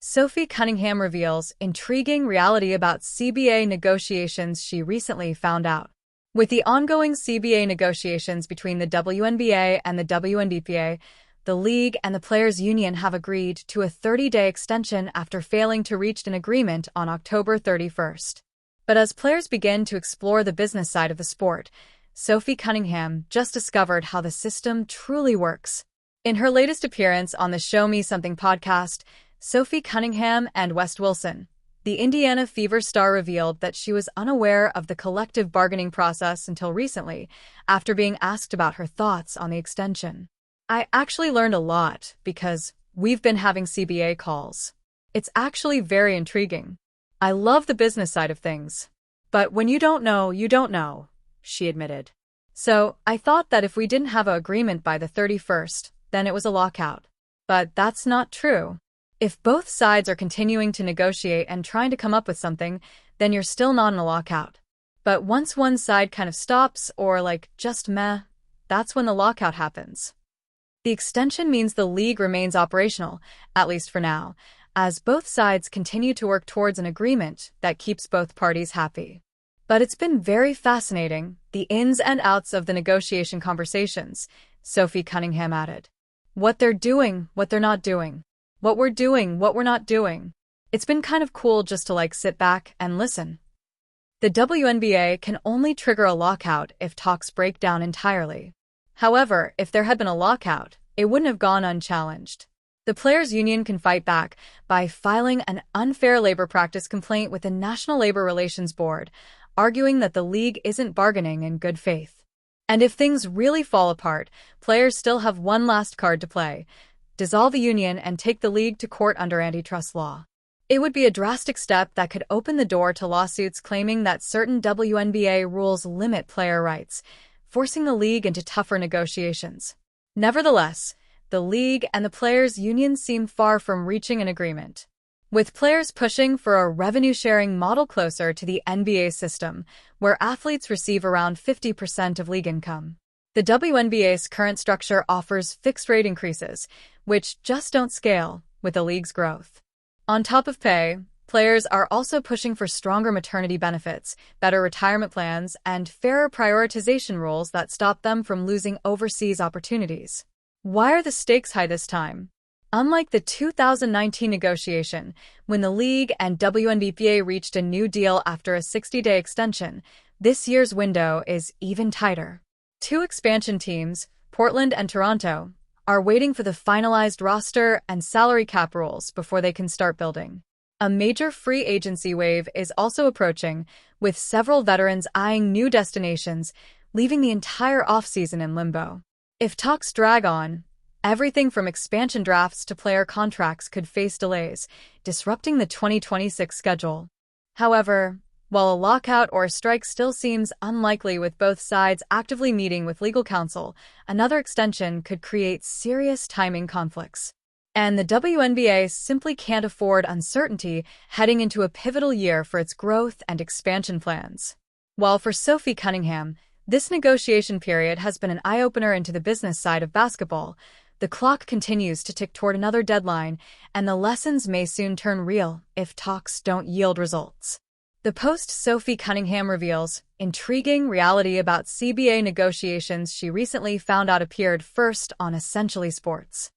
Sophie Cunningham reveals intriguing reality about CBA negotiations she recently found out. With the ongoing CBA negotiations between the Wnba and the Wnba, the league and the players' union have agreed to a 30-day extension after failing to reach an agreement on October 31st. But as players begin to explore the business side of the sport, Sophie Cunningham just discovered how the system truly works. In her latest appearance on the Show Me Something podcast, Sophie Cunningham and West Wilson, the Indiana Fever star, revealed that she was unaware of the collective bargaining process until recently, after being asked about her thoughts on the extension. "I actually learned a lot because we've been having CBA calls. It's actually very intriguing. I love the business side of things. But when you don't know, you don't know," she admitted. "So I thought that if we didn't have an agreement by the 31st, then it was a lockout. But that's not true. If both sides are continuing to negotiate and trying to come up with something, then you're still not in a lockout. But once one side kind of stops or just meh, that's when the lockout happens." The extension means the league remains operational, at least for now, as both sides continue to work towards an agreement that keeps both parties happy. But it's been very fascinating, the ins and outs of the negotiation conversations, Sophie Cunningham added. "What they're doing, what they're not doing. What we're doing, what we're not doing. It's been kind of cool just to sit back and listen." The Wnba can only trigger a lockout if talks break down entirely. However, if there had been a lockout, it wouldn't have gone unchallenged. The players' union can fight back by filing an unfair labor practice complaint with the National Labor Relations Board, arguing that the league isn't bargaining in good faith. And if things really fall apart, players still have one last card to play: dissolve the union and take the league to court under antitrust law. It would be a drastic step that could open the door to lawsuits claiming that certain Wnba rules limit player rights, forcing the league into tougher negotiations. Nevertheless, the league and the players' union seem far from reaching an agreement, with players pushing for a revenue-sharing model closer to the NBA system, where athletes receive around 50% of league income. The Wnba's current structure offers fixed-rate increases, which just don't scale with the league's growth. On top of pay, players are also pushing for stronger maternity benefits, better retirement plans, and fairer prioritization rules that stop them from losing overseas opportunities. Why are the stakes high this time? Unlike the 2019 negotiation, when the league and Wnba reached a new deal after a 60-day extension, this year's window is even tighter. Two expansion teams, Portland and Toronto, are waiting for the finalized roster and salary cap rules before they can start building. A major free agency wave is also approaching, with several veterans eyeing new destinations, leaving the entire offseason in limbo. If talks drag on, everything from expansion drafts to player contracts could face delays, disrupting the 2026 schedule. However, while a lockout or a strike still seems unlikely, with both sides actively meeting with legal counsel, another extension could create serious timing conflicts. And the Wnba simply can't afford uncertainty heading into a pivotal year for its growth and expansion plans. While for Sophie Cunningham, this negotiation period has been an eye-opener into the business side of basketball, the clock continues to tick toward another deadline, and the lessons may soon turn real if talks don't yield results. The post Sophie Cunningham reveals intriguing reality about CBA negotiations she recently found out appeared first on Essentially Sports.